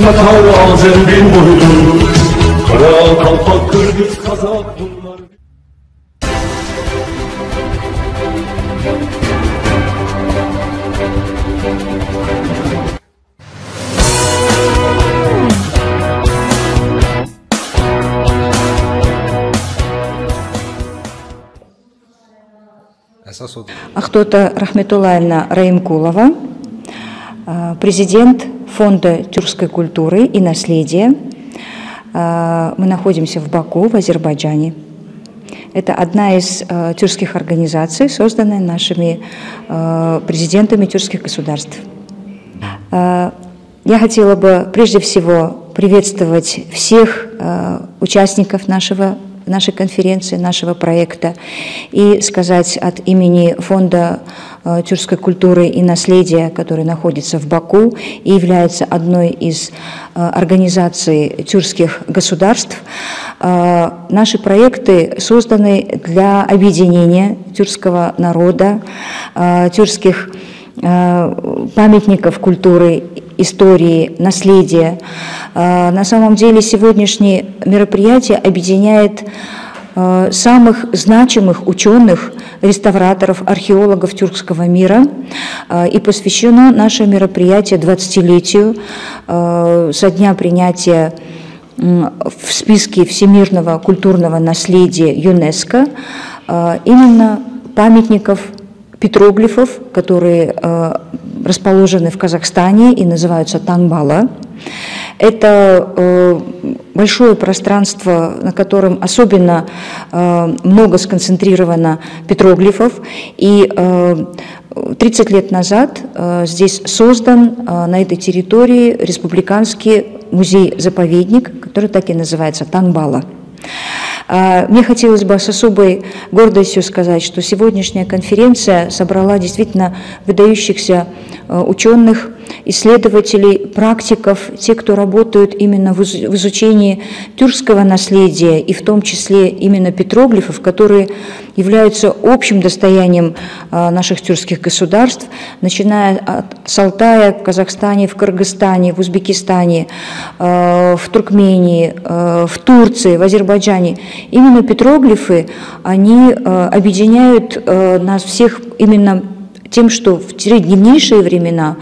Unutma Kavraz'ın bin boydu Kara Kalpak, Kırgız, Kazak bunlar. Ахтота Рахметуллаевна Раимкулова, президент Фонда тюркской культуры и наследия. Мы находимся в Баку, в Азербайджане. Это одна из тюркских организаций, созданная нашими президентами тюркских государств. Я хотела бы прежде всего приветствовать всех участников нашей конференции, нашего проекта, и сказать от имени Фонда тюркской культуры и наследия, который находится в Баку и является одной из организаций тюркских государств, наши проекты созданы для объединения тюркского народа, тюркских памятников культуры, истории, наследия. На самом деле сегодняшнее мероприятие объединяет самых значимых ученых, реставраторов, археологов тюркского мира, и посвящено наше мероприятие 20-летию со дня принятия в списке всемирного культурного наследия ЮНЕСКО именно памятников, петроглифов, которые расположены в Казахстане и называются Таңбалы. Это большое пространство, на котором особенно много сконцентрировано петроглифов. И 30 лет назад здесь создан на этой территории республиканский музей-заповедник, который так и называется Таңбалы. Мне хотелось бы с особой гордостью сказать, что сегодняшняя конференция собрала действительно выдающихся ученых, исследователей, практиков, те, кто работают именно в изучении тюркского наследия, и в том числе именно петроглифов, которые являются общим достоянием наших тюркских государств, начиная с Алтая, в Казахстане, в Кыргызстане, в Узбекистане, в Туркмении, в Турции, в Азербайджане. Именно петроглифы, они объединяют нас всех именно тем, что в древнейшие времена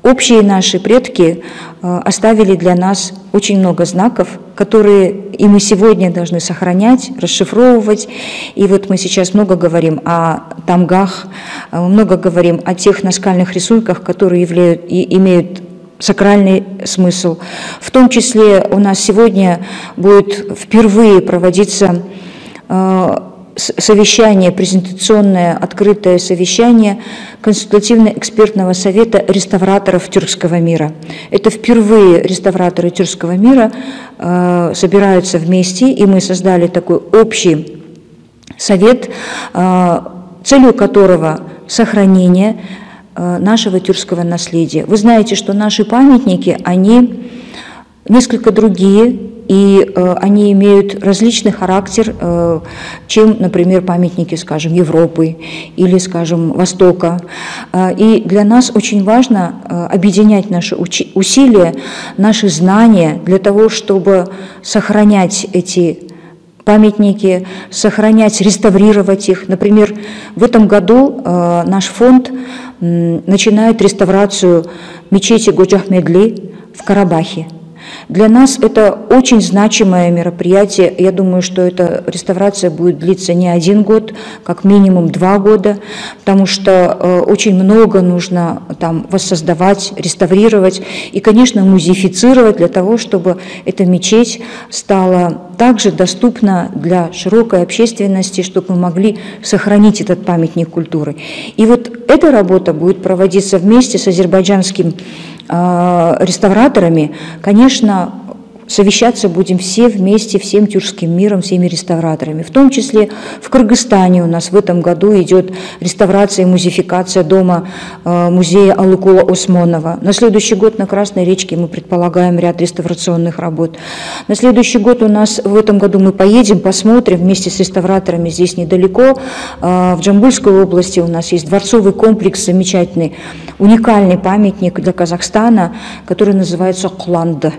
общие наши предки оставили для нас очень много знаков, которые и мы сегодня должны сохранять, расшифровывать. И вот мы сейчас много говорим о тамгах, много говорим о тех наскальных рисунках, которые имеют сакральный смысл. В том числе у нас сегодня будет впервые проводиться совещание, презентационное открытое совещание Консультативно-экспертного совета реставраторов тюркского мира. Это впервые реставраторы тюркского мира собираются вместе, и мы создали такой общий совет, целью которого сохранение нашего тюркского наследия. Вы знаете, что наши памятники, они несколько другие, и они имеют различный характер, чем, например, памятники, скажем, Европы или, скажем, Востока. И для нас очень важно объединять наши усилия, наши знания для того, чтобы сохранять эти памятники, сохранять, реставрировать их. Например, в этом году наш фонд начинает реставрацию мечети Годжахмедли в Карабахе. Для нас это очень значимое мероприятие. Я думаю, что эта реставрация будет длиться не 1 год, как минимум 2 года, потому что очень много нужно там воссоздавать, реставрировать и, конечно, музеифицировать для того, чтобы эта мечеть стала также доступна для широкой общественности, чтобы мы могли сохранить этот памятник культуры. И вот эта работа будет проводиться вместе с азербайджанским реставраторами. Конечно, совещаться будем все вместе, всем тюркским миром, всеми реставраторами. В том числе в Кыргызстане у нас в этом году идет реставрация и музеификация дома музея Алыкула Осмонова. На следующий год на Красной речке мы предполагаем ряд реставрационных работ. На следующий год у нас, в этом году мы поедем, посмотрим вместе с реставраторами здесь недалеко. В Джамбульской области у нас есть дворцовый комплекс, замечательный, уникальный памятник для Казахстана, который называется Куланды.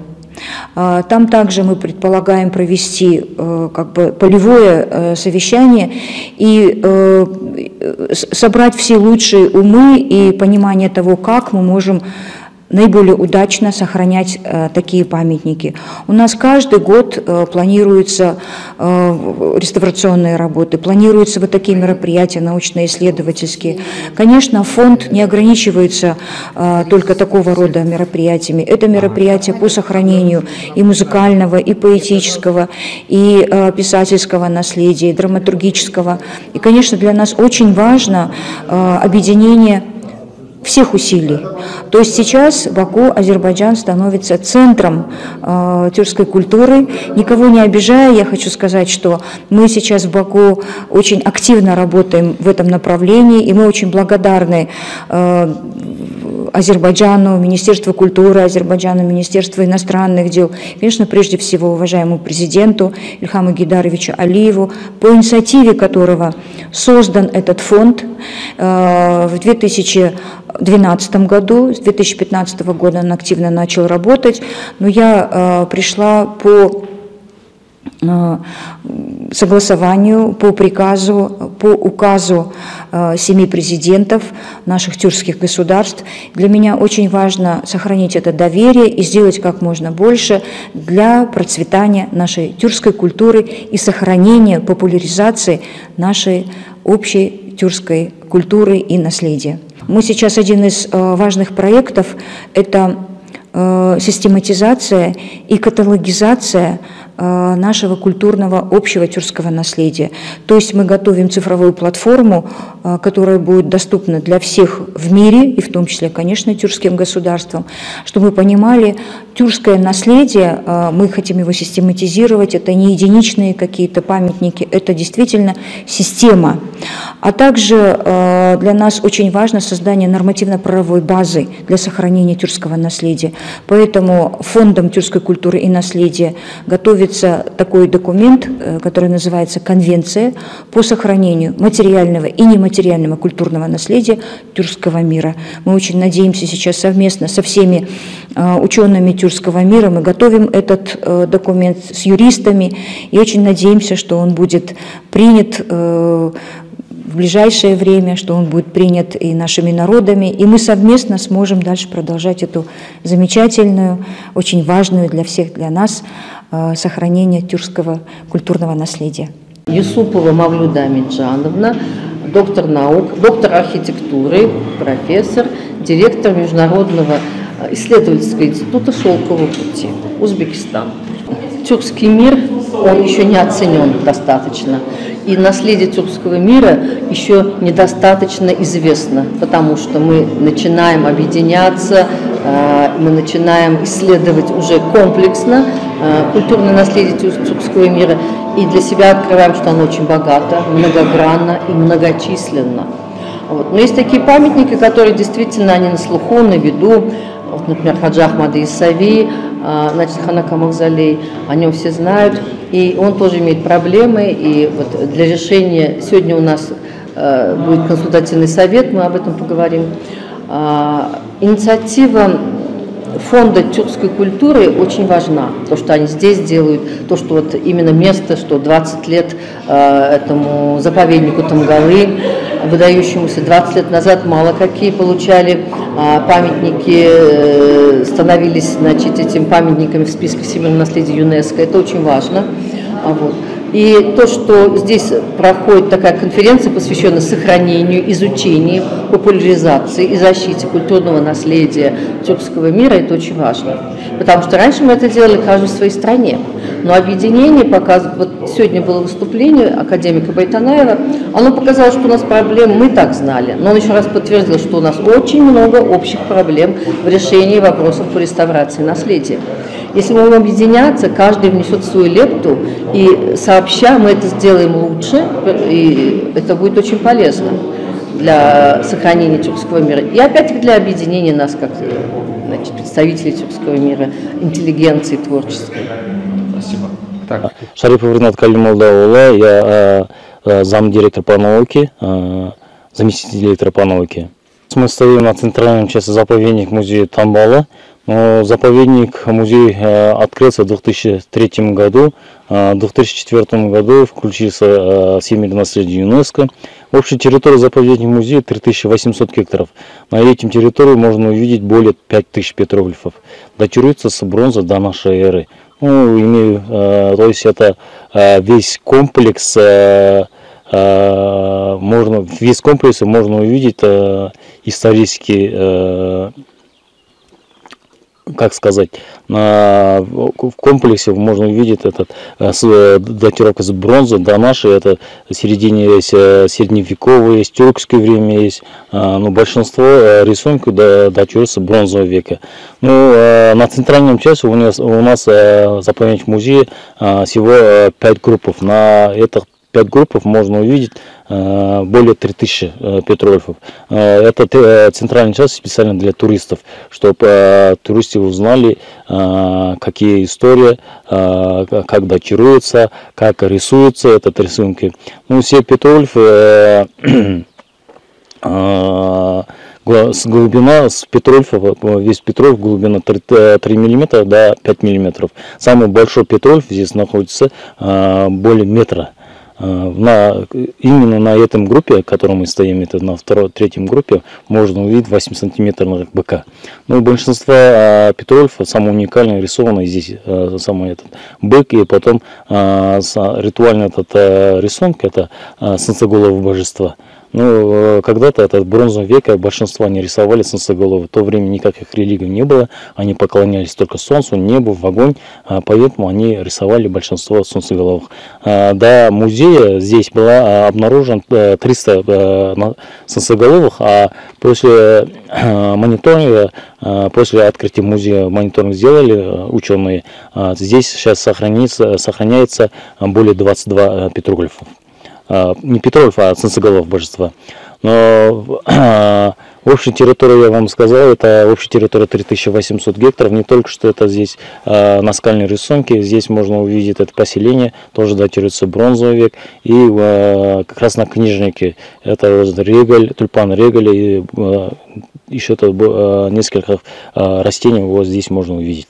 Там также мы предполагаем провести как бы полевое совещание и собрать все лучшие умы и понимание того, как мы можем наиболее удачно сохранять такие памятники. У нас каждый год планируются реставрационные работы, планируются вот такие мероприятия научно-исследовательские. Конечно, фонд не ограничивается только такого рода мероприятиями. Это мероприятия по сохранению и музыкального, и поэтического, и писательского наследия, и драматургического. И, конечно, для нас очень важно объединение всех усилий. То есть сейчас Баку, Азербайджан становится центром тюркской культуры. Никого не обижая, я хочу сказать, что мы сейчас в Баку очень активно работаем в этом направлении, и мы очень благодарны Азербайджану, Министерству культуры Азербайджана, Министерству иностранных дел, конечно, прежде всего уважаемому президенту Ильхаму Гейдаровичу Алиеву, по инициативе которого создан этот фонд в 2012 году. С 2015 года он активно начал работать, но я пришла по согласованию, по приказу, по указу 7 президентов наших тюркских государств. Для меня очень важно сохранить это доверие и сделать как можно больше для процветания нашей тюркской культуры и сохранения, популяризации нашей общей тюркской культуры и наследия. Мы сейчас один из важных проектов – это систематизация и каталогизация нашего культурного общего тюркского наследия. То есть мы готовим цифровую платформу, которая будет доступна для всех в мире, и в том числе, конечно, тюркским государствам, чтобы мы понимали, тюркское наследие, мы хотим его систематизировать, это не единичные какие-то памятники, это действительно система. А также для нас очень важно создание нормативно-правовой базы для сохранения тюркского наследия. Поэтому фондом тюркской культуры и наследия готовится такой документ, который называется «Конвенция по сохранению материального и нематериального культурного наследия тюркского мира». Мы очень надеемся сейчас совместно со всеми учеными тюркского мира, мы готовим этот документ с юристами и очень надеемся, что он будет принят в ближайшее время, что он будет принят и нашими народами, и мы совместно сможем дальше продолжать эту замечательную, очень важную для всех, для нас, сохранение тюркского культурного наследия. Юсупова Мавлюда Амиджановна, доктор наук, доктор архитектуры, профессор, директор Международного исследовательского института «Шелкового пути», Узбекистан. Тюркский мир, он еще не оценен достаточно. И наследие тюркского мира еще недостаточно известно, потому что мы начинаем объединяться, мы начинаем исследовать уже комплексно культурное наследие тюркского мира, и для себя открываем, что оно очень богато, многогранно и многочисленно. Вот. Но есть такие памятники, которые действительно они на слуху, на виду. Вот, например, Хаджи Ахмада Исави, значит, Ханака Мавзолей, о нем все знают, и он тоже имеет проблемы, и вот для решения, сегодня у нас будет консультативный совет, мы об этом поговорим. Инициатива фонда тюркской культуры очень важна, то, что они здесь делают, то, что вот именно место, что 20 лет этому заповеднику Тамгалы, выдающемуся 20 лет назад, мало какие получали памятники, становились, значит, этим памятниками в списке всемирного наследия ЮНЕСКО, это очень важно. Вот. И то, что здесь проходит такая конференция, посвященная сохранению, изучению, популяризации и защите культурного наследия тюркского мира, это очень важно. Потому что раньше мы это делали каждый в своей стране. Но объединение показывает, вот сегодня было выступление академика Байтанаева, оно показало, что у нас проблем, мы так знали, но он еще раз подтвердил, что у нас очень много общих проблем в решении вопросов по реставрации наследия. Если мы будем объединяться, каждый внесет свою лепту, и сообща мы это сделаем лучше, и это будет очень полезно для сохранения тюркского мира. И опять-таки для объединения нас, как представителей тюркского мира, интеллигенции творческой. Спасибо. Так. Шарипов Ринат Калимулдаулла, я замдиректор по науке, заместитель директора по науке. Мы стоим на центральном части заповедник музея Тамбала. Но заповедник-музей открылся в 2003 году. В 2004 году включился Всемирное наследие ЮНЕСКО. Общая территория заповедника-музея 3800 гектаров. На этой территории можно увидеть более 5000 петроглифов. Датируется с бронзы до нашей эры. Ну, то есть это весь комплекс. Весь комплекс можно увидеть исторический, как сказать, в комплексе можно увидеть датировка с бронзы до нашей, это в середине есть средневековые, есть тюркское время есть, но большинство рисунков датируется бронзового века. Ну, на центральном части у нас заповедник музея всего 5 групп. На этих 5 групп можно увидеть более 3000 петроглифов. Это центральная часть специально для туристов, чтобы туристы узнали, какие истории, как датируются, как рисуются этот рисунки. Ну, все петроглифы, глубина с петроглифа, весь петроглиф глубина 3 мм до 5 мм. Самый большой петроглиф здесь находится более метра. Именно на этом группе, в которой мы стоим, это на третьем группе, можно увидеть 8 сантиметров быка. Но большинство петроглифов самое уникальное рисовано здесь, самый этот бык, и потом ритуальный этот рисунок, это солнцеголового божества. Ну, когда-то, это в бронзовом веке, большинство они рисовали солнцеголовые. В то время никаких религий не было, они поклонялись только солнцу, небу, в огонь, поэтому они рисовали большинство солнцеголовых. До музея здесь было обнаружено 300 солнцеголовых, а после мониторинга, после открытия музея мониторинг сделали ученые, здесь сейчас сохраняется более 22 петроглифов. Не петроглиф, а солнцеголового божества. Но общая территория, я вам сказал, это общая территория 3800 гектаров. Не только что это здесь наскальные рисунки, здесь можно увидеть это поселение, тоже датируется бронзовый век. И краснокнижники, это реголь, тюльпан реголь, и еще несколько растений вот здесь можно увидеть.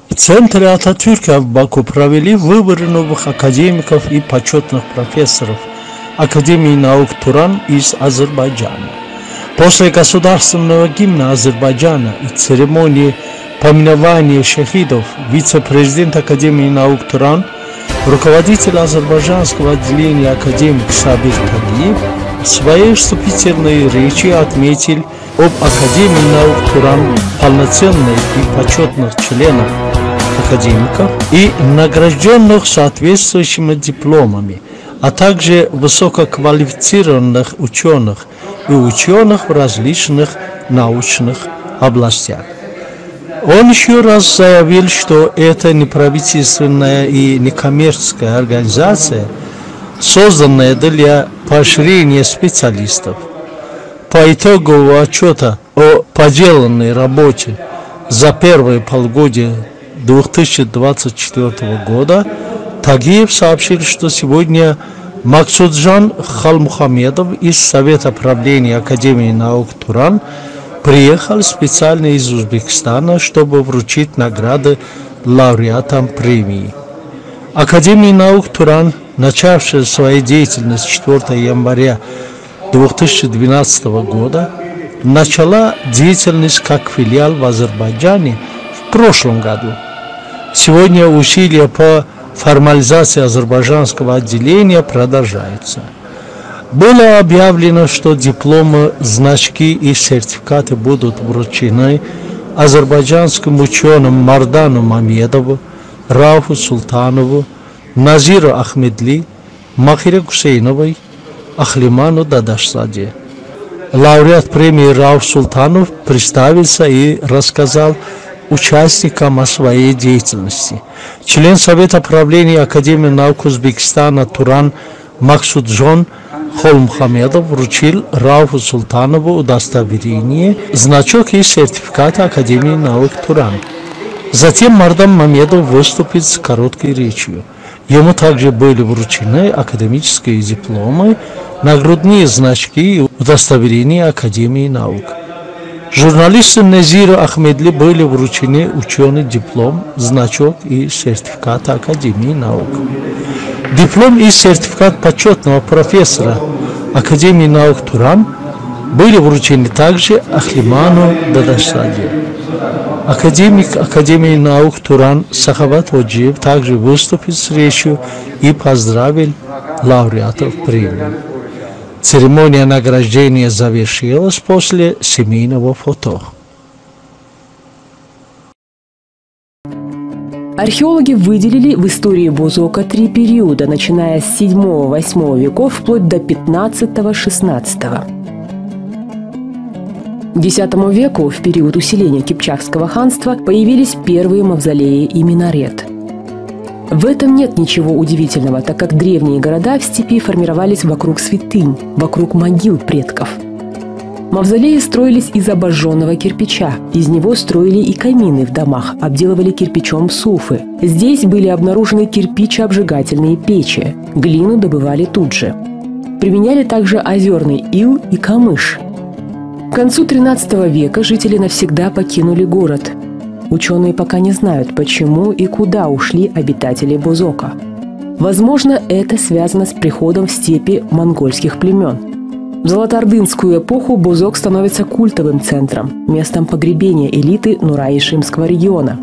В центре Ататюрка в Баку провели выборы новых академиков и почетных профессоров Академии наук Туран из Азербайджана. После государственного гимна Азербайджана и церемонии поминования шахидов вице-президент Академии наук Туран, руководитель азербайджанского отделения академик Сабир Тагиев в своей вступительной речи отметил об Академии наук Туран полноценных и почетных членов академиков и награжденных соответствующими дипломами, а также высококвалифицированных ученых и ученых в различных научных областях. Он еще раз заявил, что это неправительственная и некоммерческая организация, созданная для поощрения специалистов. По итогу отчета о проделанной работе за первые полгодия 2024 года Тагиев сообщил, что сегодня Максуджан Халмухамедов из Совета правления Академии наук Туран приехал специально из Узбекистана, чтобы вручить награды лауреатам премии. Академия наук Туран, начавшая свою деятельность 4 января 2012 года, начала деятельность как филиал в Азербайджане в прошлом году. Сегодня усилия по формализации азербайджанского отделения продолжаются. Было объявлено, что дипломы, значки и сертификаты будут вручены азербайджанским ученым Мардану Мамедову, Рауфу Султанову, Назиру Ахмедли, Махире Гусейновой, Ахлиману Дадашзаде. Лауреат премии Рауф Султанов представился и рассказал участникам о своей деятельности. Член Совета правления Академии наук Узбекистана Туран Максуджон Холмухамедов вручил Рауфу Султанову удостоверение, значок и сертификат Академии наук Туран. Затем Мардан Мамедов выступит с короткой речью. Ему также были вручены академические дипломы, нагрудные значки и удостоверения Академии наук. Журналисту Назиру Ахмедли были вручены ученый диплом, значок и сертификат Академии наук. Диплом и сертификат почетного профессора Академии наук Туран были вручены также Ахлиману Дадашзаде. Академик Академии наук Туран Сахават Ходжиев также выступил с речью и поздравил лауреатов премии. Церемония награждения завершилась после семейного фото. Археологи выделили в истории Бозока 3 периода, начиная с 7-8 веков вплоть до 15-16. К X веку, в период усиления Кипчакского ханства, появились первые мавзолеи и минарет. В этом нет ничего удивительного, так как древние города в степи формировались вокруг святынь, вокруг могил предков. Мавзолеи строились из обожженного кирпича, из него строили и камины в домах, обделывали кирпичом суфы. Здесь были обнаружены кирпичообжигательные печи, глину добывали тут же. Применяли также озерный ил и камыш. К концу XIII века жители навсегда покинули город. Ученые пока не знают, почему и куда ушли обитатели Бозока. Возможно, это связано с приходом в степи монгольских племен. В золотоордынскую эпоху Бозок становится культовым центром, местом погребения элиты Нура-Ишимского региона.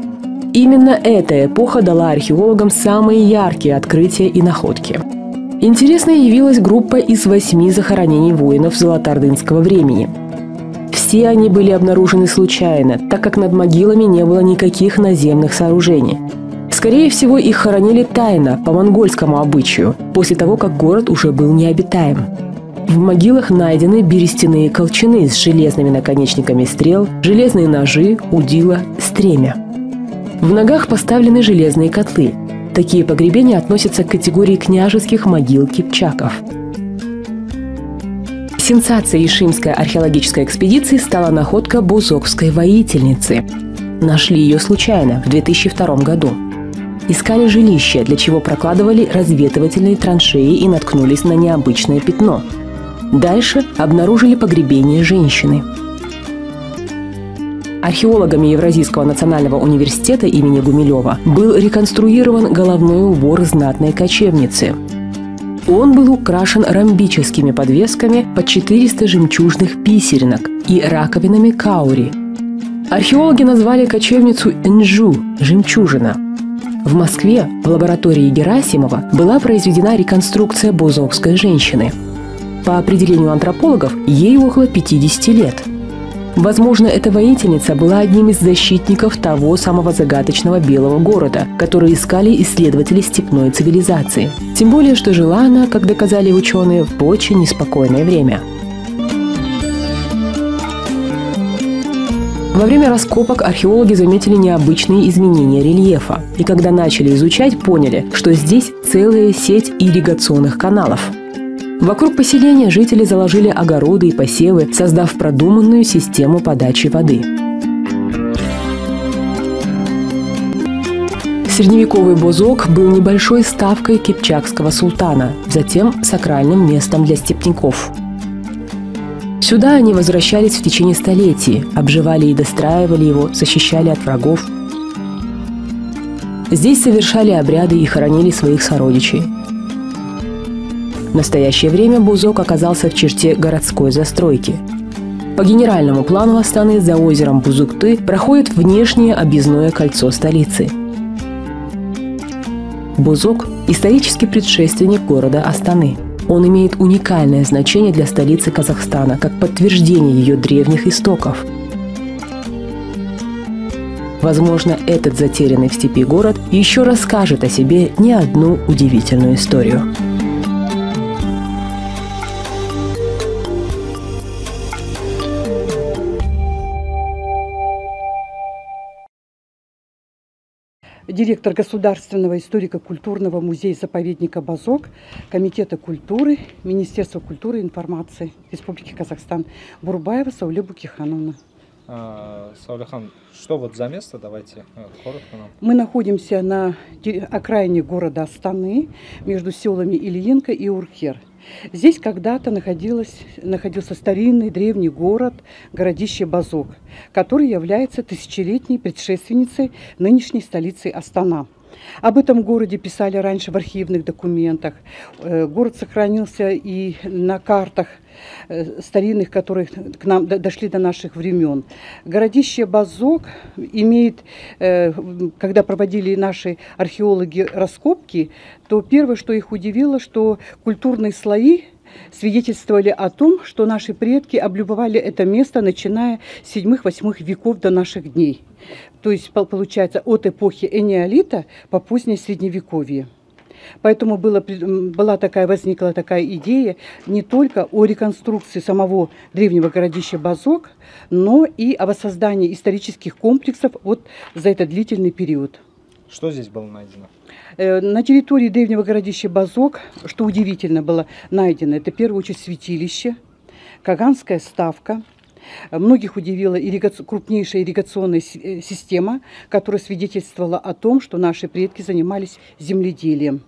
Именно эта эпоха дала археологам самые яркие открытия и находки. Интересной явилась группа из 8 захоронений воинов золотоордынского времени. Все они были обнаружены случайно, так как над могилами не было никаких наземных сооружений. Скорее всего, их хоронили тайно, по монгольскому обычаю, после того, как город уже был необитаем. В могилах найдены берестяные колчаны с железными наконечниками стрел, железные ножи, удила, стремя. В ногах поставлены железные котлы. Такие погребения относятся к категории княжеских могил кипчаков. Сенсацией ишимской археологической экспедиции стала находка бозокской воительницы. Нашли ее случайно в 2002 году. Искали жилище, для чего прокладывали разведывательные траншеи и наткнулись на необычное пятно. Дальше обнаружили погребение женщины. Археологами Евразийского национального университета имени Гумилева был реконструирован головной убор знатной кочевницы. Он был украшен ромбическими подвесками по 400 жемчужных писеринок и раковинами каури. Археологи назвали кочевницу Энджу – «жемчужина». В Москве в лаборатории Герасимова была произведена реконструкция бозокской женщины. По определению антропологов, ей около 50 лет. Возможно, эта воительница была одним из защитников того самого загадочного белого города, который искали исследователи степной цивилизации. Тем более, что жила она, как доказали ученые, в очень неспокойное время. Во время раскопок археологи заметили необычные изменения рельефа. И когда начали изучать, поняли, что здесь целая сеть ирригационных каналов. Вокруг поселения жители заложили огороды и посевы, создав продуманную систему подачи воды. Средневековый Бозок был небольшой ставкой кипчакского султана, затем сакральным местом для степняков. Сюда они возвращались в течение столетий, обживали и достраивали его, защищали от врагов. Здесь совершали обряды и хоронили своих сородичей. В настоящее время Бузок оказался в черте городской застройки. По генеральному плану Астаны за озером Бузукты проходит внешнее объездное кольцо столицы. Бузок – исторический предшественник города Астаны. Он имеет уникальное значение для столицы Казахстана, как подтверждение ее древних истоков. Возможно, этот затерянный в степи город еще расскажет о себе не одну удивительную историю. Директор Государственного историко-культурного музея-заповедника Бозок, Комитета культуры, Министерства культуры и информации Республики Казахстан Бурбаева Сауле Букихановна. Сауляхан, что вот за место? Давайте коротко нам. Мы находимся на окраине города Астаны, между селами Ильинка и Уркер. Здесь когда-то находился старинный древний город, городище Бозок, который является тысячелетней предшественницей нынешней столицы Астана. Об этом городе писали раньше в архивных документах. Город сохранился и на картах старинных, которые к нам дошли до наших времен. Городище Бозок имеет, когда проводили наши археологи раскопки, то первое, что их удивило, что культурные слои свидетельствовали о том, что наши предки облюбовали это место, начиная с 7-8 веков до наших дней. То есть, получается, от эпохи энеолита по позднее Средневековье. Поэтому возникла такая идея не только о реконструкции самого древнего городища Бозок, но и о воссоздании исторических комплексов вот за этот длительный период. Что здесь было найдено? На территории древнего городища Бозок, что удивительно, было найдено, это в первую очередь святилище, Каганская ставка. Многих удивила крупнейшая ирригационная система, которая свидетельствовала о том, что наши предки занимались земледелием.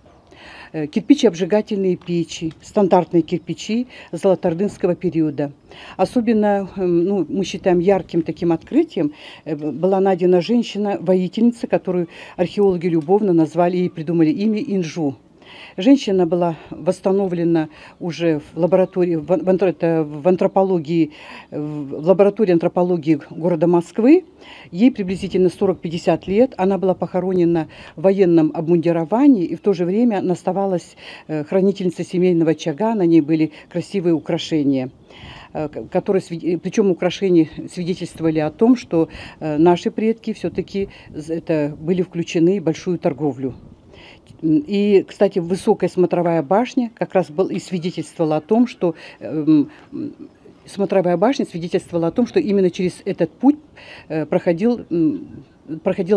Кирпичи-обжигательные печи, стандартные кирпичи золотоордынского периода. Особенно, мы считаем, ярким таким открытием была найдена женщина-воительница, которую археологи любовно назвали и придумали имя Инжу. Женщина была восстановлена уже в лаборатории, в лаборатории антропологии города Москвы. Ей приблизительно 40-50 лет. Она была похоронена в военном обмундировании, и в то же время она оставалась хранительницей семейного очага. На ней были красивые украшения, причем украшения свидетельствовали о том, что наши предки все-таки были включены в большую торговлю. И, кстати, высокая смотровая башня как раз и свидетельствовала о том, что именно через этот путь проходила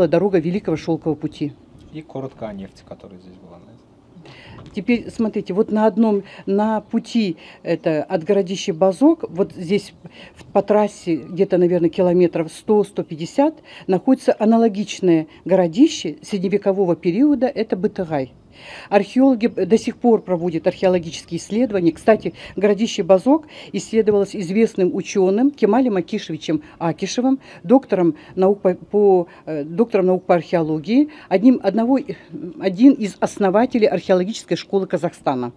дорога Великого Шелкового пути. И коротко о нефти, которая здесь была найдена. Теперь смотрите, вот на пути от городища Бозок, вот здесь по трассе где-то, наверное, километров 100-150 находится аналогичное городище средневекового периода, это Бытыгай. Археологи до сих пор проводят археологические исследования. Кстати, городище Бозок исследовалось известным ученым Кемалем Акишевичем Акишевым, доктором наук по археологии, один из основателей археологической школы Казахстана.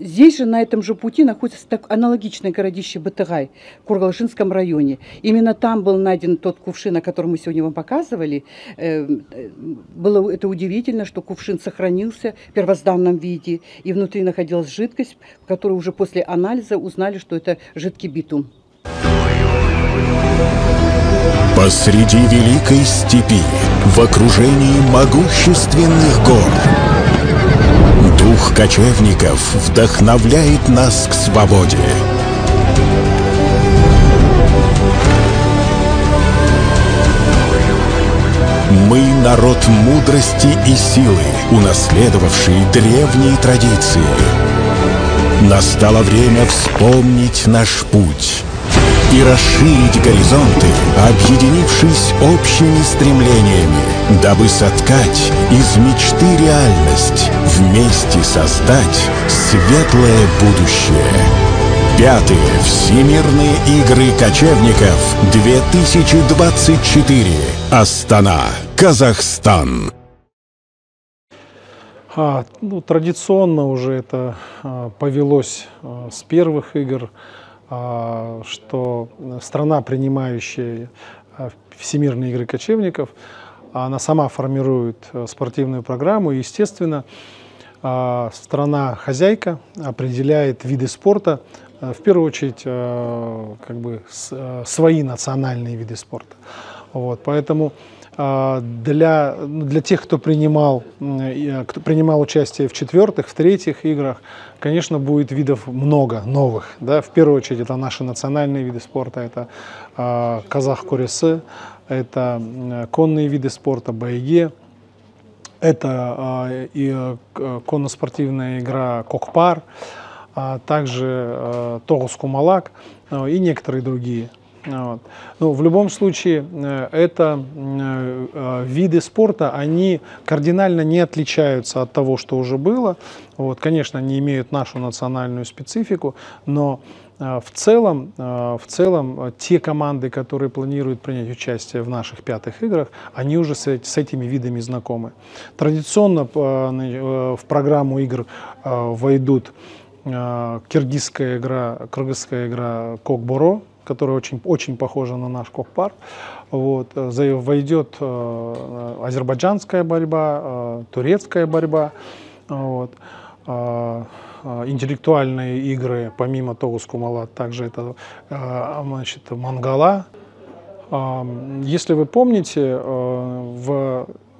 Здесь же, на этом же пути, находится аналогичное городище Бытыгай в Кургалжинском районе. Именно там был найден тот кувшин, о котором мы сегодня вам показывали. Было это удивительно, что кувшин сохранился в первозданном виде, и внутри находилась жидкость, которую уже после анализа узнали, что это жидкий битум. Посреди великой степи, в окружении могущественных гор, дух кочевников вдохновляет нас к свободе. Мы народ мудрости и силы, унаследовавший древние традиции. Настало время вспомнить наш путь и расширить горизонты, объединившись общими стремлениями, дабы соткать из мечты реальность, вместе создать светлое будущее. 5-е Всемирные игры кочевников 2024. Астана, Казахстан. Традиционно уже это повелось с первых игр, что страна, принимающая Всемирные игры кочевников, она сама формирует спортивную программу, и, естественно, страна-хозяйка определяет виды спорта, в первую очередь, свои национальные виды спорта. Вот, поэтому для тех, кто принимал участие в 4-х, в 3-х играх, конечно, будет видов много новых. Да? В первую очередь, это наши национальные виды спорта, это казах-курысы, это конные виды спорта, байге, это конно-спортивная игра кокпар, также тогус-кумалак и некоторые другие. Вот. Но в любом случае, это виды спорта, они кардинально не отличаются от того, что уже было. Вот, конечно, они имеют нашу национальную специфику, но в целом те команды, которые планируют принять участие в наших 5-х играх, они уже с этими видами знакомы. Традиционно в программу игр войдут кыргызская игра кокборо, которая очень похожа на наш кокпар. Вот. Войдет азербайджанская борьба, турецкая борьба. Вот. Интеллектуальные игры, помимо тогус-кумалат, также это мангала. Если вы помните,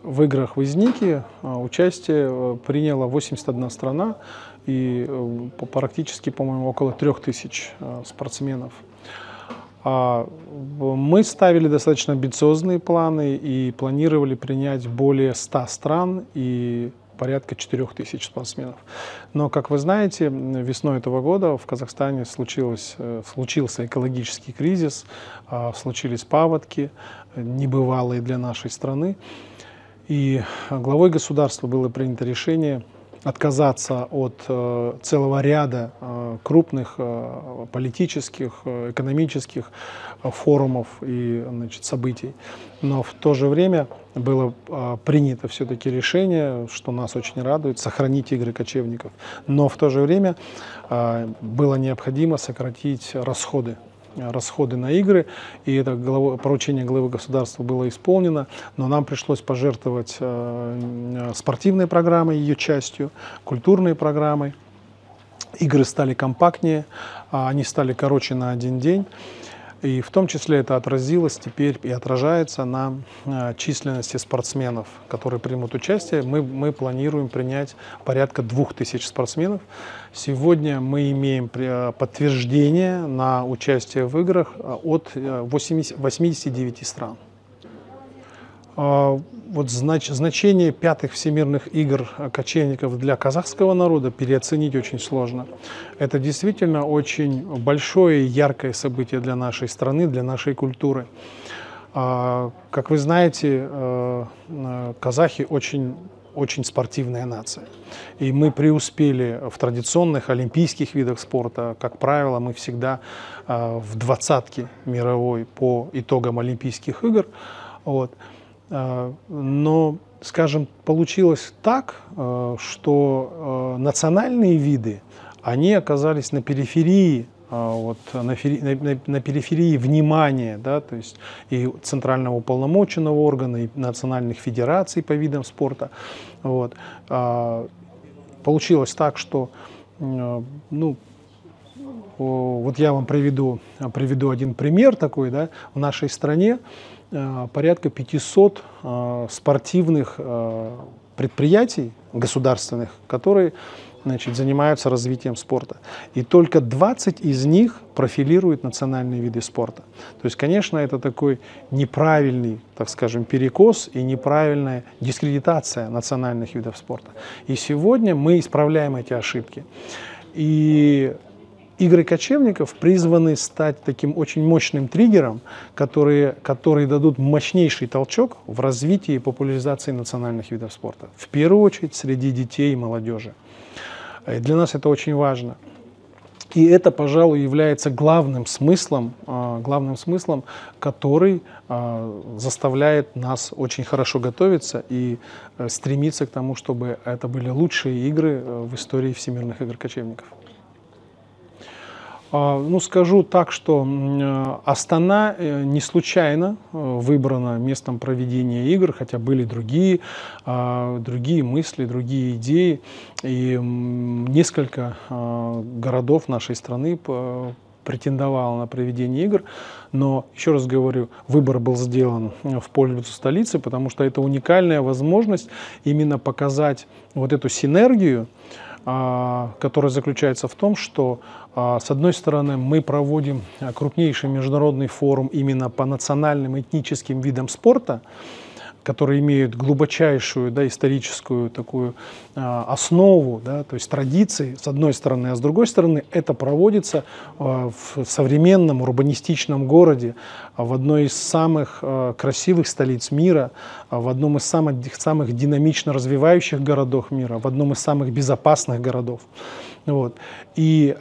в играх в Изнике участие приняла 81 страна и практически, по-моему, около 3000 спортсменов. Мы ставили достаточно амбициозные планы и планировали принять более 100 стран и порядка 4000 спортсменов. Но, как вы знаете, весной этого года в Казахстане случился экологический кризис, случились паводки, небывалые для нашей страны. И главой государства было принято решение отказаться от целого ряда крупных политических, экономических форумов и событий. Но в то же время было принято все-таки решение, что нас очень радует, сохранить игры кочевников. Но в то же время было необходимо сократить расходы на игры, и это поручение главы государства было исполнено, но нам пришлось пожертвовать спортивной программой, ее частью, культурной программой. Игры стали компактнее, они стали короче на 1 день, и в том числе это отразилось теперь и отражается на численности спортсменов, которые примут участие. Мы планируем принять порядка 2000 спортсменов. Сегодня мы имеем подтверждение на участие в играх от 89 стран. Вот значение 5-х Всемирных игр кочевников для казахского народа переоценить очень сложно. Это действительно очень большое и яркое событие для нашей страны, для нашей культуры. Как вы знаете, казахи очень спортивная нация. И мы преуспели в традиционных олимпийских видах спорта. Как правило, мы всегда в 20-ке мировой по итогам Олимпийских игр. Вот. Но, скажем, получилось так, что национальные виды, они оказались на периферии, на периферии внимания, да, то есть и центрального уполномоченного органа, и национальных федераций по видам спорта. Вот. Получилось так, что, вот я вам приведу один пример такой, да, в нашей стране порядка 500 спортивных предприятий государственных, которые занимаются развитием спорта. И только 20 из них профилируют национальные виды спорта. То есть, конечно, это такой неправильный, так скажем, перекос и неправильная дискредитация национальных видов спорта. И сегодня мы исправляем эти ошибки. И игры кочевников призваны стать таким очень мощным триггером, которые дадут мощнейший толчок в развитии и популяризации национальных видов спорта. В первую очередь среди детей и молодежи. И для нас это очень важно. И это, пожалуй, является главным смыслом, который заставляет нас очень хорошо готовиться и стремиться к тому, чтобы это были лучшие игры в истории всемирных игр кочевников. Ну, скажу так, что Астана не случайно выбрана местом проведения игр, хотя были другие мысли, другие идеи. И несколько городов нашей страны претендовало на проведение игр. Но, еще раз говорю, выбор был сделан в пользу столицы, потому что это уникальная возможность именно показать вот эту синергию, которая заключается в том, что, с одной стороны, мы проводим крупнейший международный форум именно по национальным этническим видам спорта, которые имеют глубочайшую, да, историческую такую основу, да, то есть традиции, с одной стороны, а с другой стороны, это проводится в современном урбанистичном городе, в одной из самых красивых столиц мира, в одном из самых динамично развивающих городов мира, в одном из самых безопасных городов. Вот. И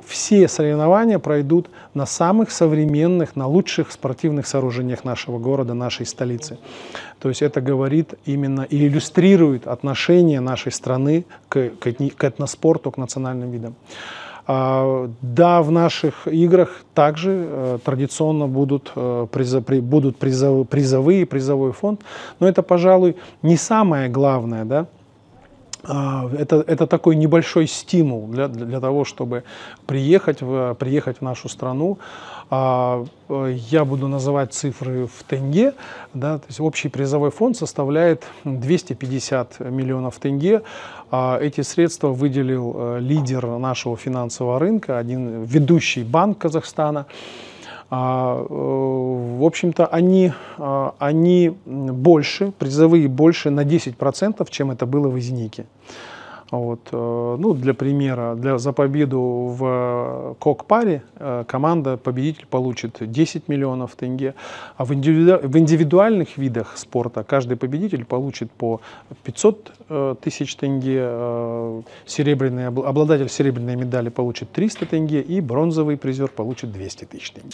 все соревнования пройдут на самых современных, на лучших спортивных сооружениях нашего города, нашей столицы. То есть это говорит именно и иллюстрирует отношение нашей страны к этноспорту, к национальным видам. Да, в наших играх также традиционно будут призовой фонд, но это, пожалуй, не самое главное, да? Это такой небольшой стимул для того, чтобы приехать в нашу страну. Я буду называть цифры в тенге. Да, то есть общий призовой фонд составляет 250 миллионов тенге. Эти средства выделил лидер нашего финансового рынка, один ведущий банк Казахстана. В общем-то, они больше, призовые больше на 10%, чем это было в Изнике. Вот. Ну, для примера, за победу в кок-паре команда-победитель получит 10 миллионов тенге, а в индивидуальных видах спорта каждый победитель получит по 500 тысяч тенге, обладатель серебряной медали получит 300 тенге и бронзовый призер получит 200 тысяч тенге.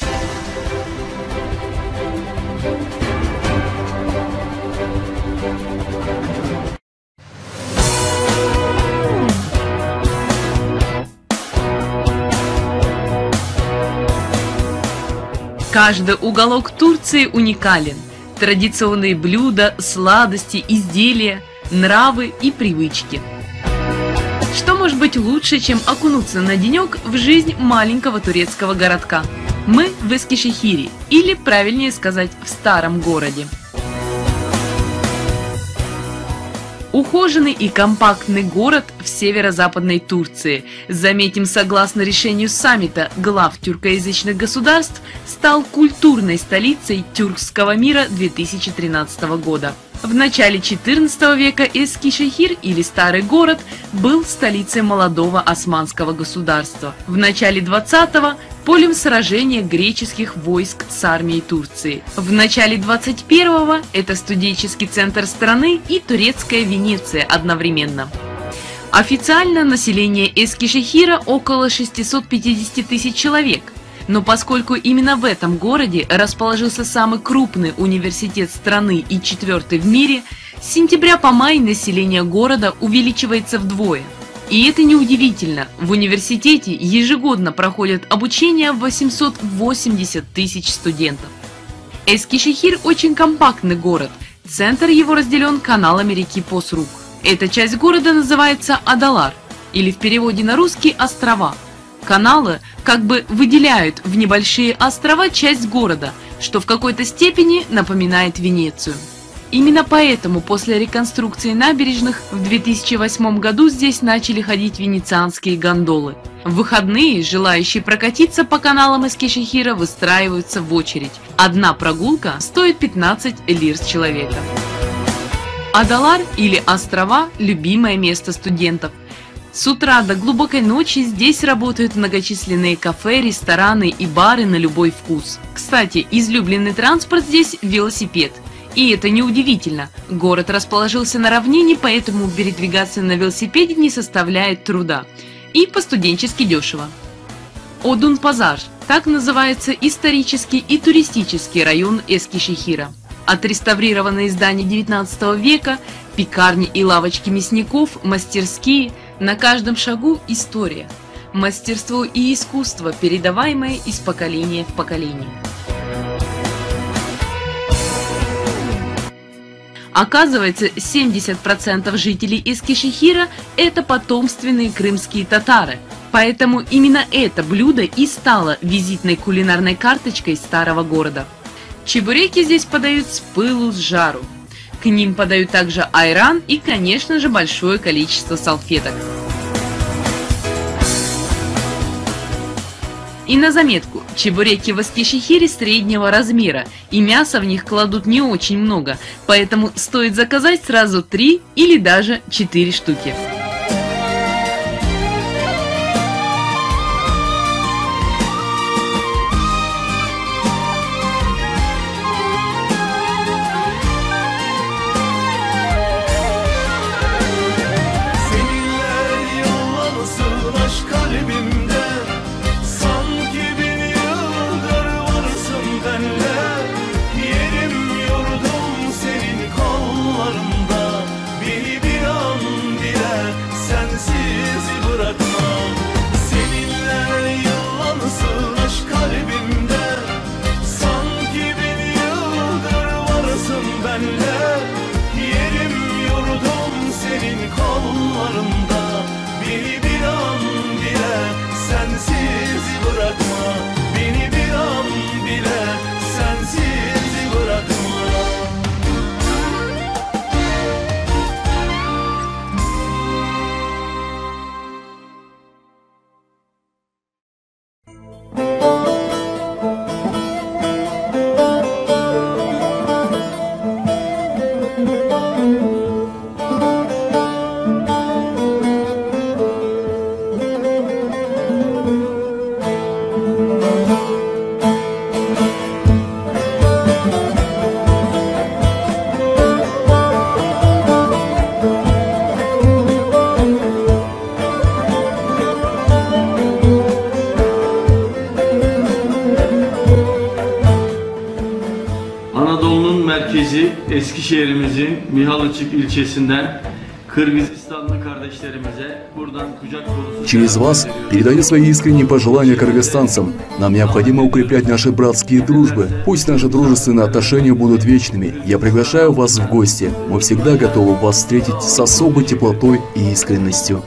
Каждый уголок Турции уникален. Традиционные блюда, сладости, изделия, нравы и привычки. Что может быть лучше, чем окунуться на денек в жизнь маленького турецкого городка? Мы в Эскишехире, или, правильнее сказать, в старом городе. Ухоженный и компактный город в северо-западной Турции, заметим, согласно решению саммита глав тюркоязычных государств, стал культурной столицей тюркского мира 2013 года. В начале XIV века Эскишехир, или Старый город, был столицей молодого османского государства. В начале XX полем сражения греческих войск с армией Турции. В начале 21-го это студенческий центр страны и турецкая Венеция одновременно. Официально население Эскишехира около 650 тысяч человек. Но поскольку именно в этом городе расположился самый крупный университет страны и 4-й в мире, с сентября по май население города увеличивается вдвое. И это неудивительно. В университете ежегодно проходят обучение 880 тысяч студентов. Эскишехир очень компактный город. Центр его разделен каналами реки Посрук. Эта часть города называется Адалар, или в переводе на русский «острова». Каналы как бы выделяют в небольшие острова часть города, что в какой-то степени напоминает Венецию. Именно поэтому после реконструкции набережных в 2008 году здесь начали ходить венецианские гондолы. В выходные желающие прокатиться по каналам Эскишехира выстраиваются в очередь. Одна прогулка стоит 15 лир с человека. Адалар или острова – любимое место студентов. С утра до глубокой ночи здесь работают многочисленные кафе, рестораны и бары на любой вкус. Кстати, излюбленный транспорт здесь – велосипед. И это неудивительно. Город расположился на равнине, поэтому передвигаться на велосипеде не составляет труда. И по-студенчески дешево. Одун-Пазар – так называется исторический и туристический район Эскишехира. Отреставрированные здания XIX века, пекарни и лавочки мясников, мастерские – на каждом шагу история. Мастерство и искусство, передаваемое из поколения в поколение. Оказывается, 70% жителей Эскишехира – это потомственные крымские татары. Поэтому именно это блюдо и стало визитной кулинарной карточкой старого города. Чебуреки здесь подают с пылу с жару. К ним подают также айран и, конечно же, большое количество салфеток. И на заметку, чебуреки в Эскишехире среднего размера, и мяса в них кладут не очень много, поэтому стоит заказать сразу 3 или даже 4 штуки. merkezi Eskişehir'imizin Mihalıçık ilçesinden Kırgızстанlı kardeşlerimize buradan kucak dolusu... Через вас передаю свои искренние пожелания кыргызстанцам. Нам необходимо укреплять наши братские дружбы. Пусть наши дружественные отношения будут вечными. Я приглашаю вас в гости. Мы всегда готовы вас встретить с особой теплотой и искренностью.